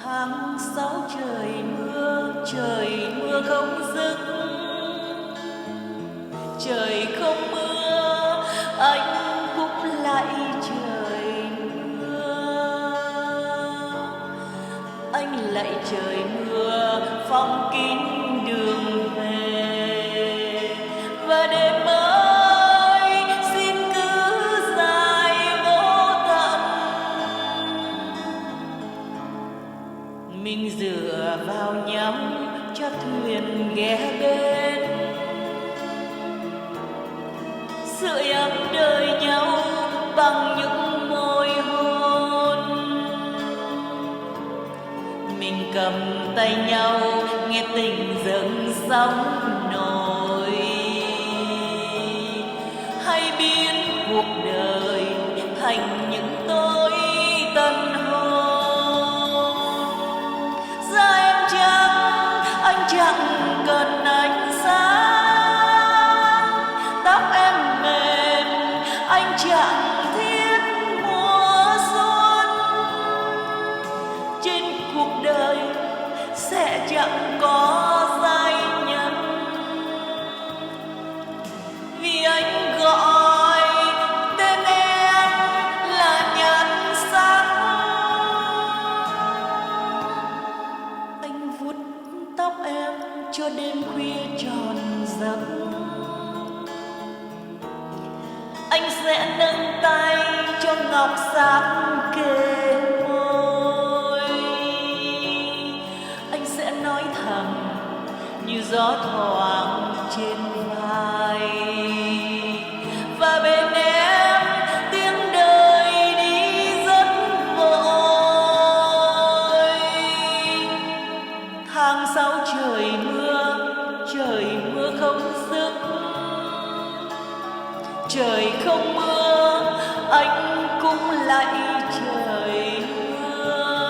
Tháng 6 trời mưa không dứt. Trời không mưa, anh cũng lại trời mưa. Anh lại trời mưa phong kín đường về, và đêm ơi xin cứ dài vô tận. Mình dựa vào nhau cho thuyền ghé bên, sưởi ấm đời nhau bằng những môi hôn. Mình cầm tay nhau nghe tình dâng sóng nổi, hay biến cuộc đời thành những tối tân hôn. Da em trắng, anh chẳng cần ánh sáng. Tóc em mềm, anh chẳng thiết mùa xuân. Trên cuộc đời sẽ chẳng có giai nhân, vì anh gọi tên em là nhan sắc. Anh vuốt tóc em cho đêm khuya tròn giấc. Anh sẽ nâng tay cho ngọc sắc kề môi. Anh sẽ nói thầm như gió thoảng trên vai, và bên em tiếng đời đi rất vội. Tháng 6 trời mưa không dứt. Trời không mưa, anh cũng lại trời mưa.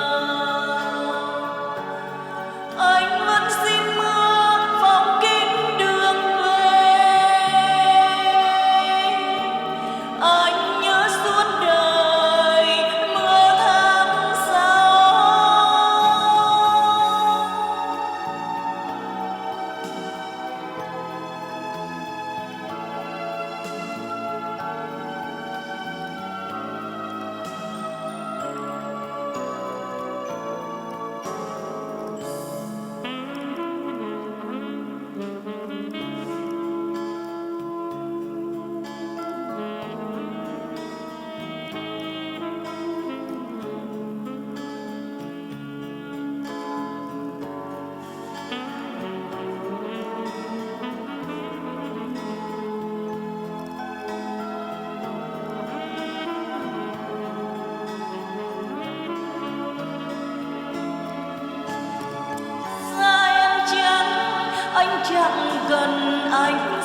Anh vẫn xin mưa phong kín đường về. Anh nhớ suốt đời mưa tháng 6. Anh chẳng cần ánh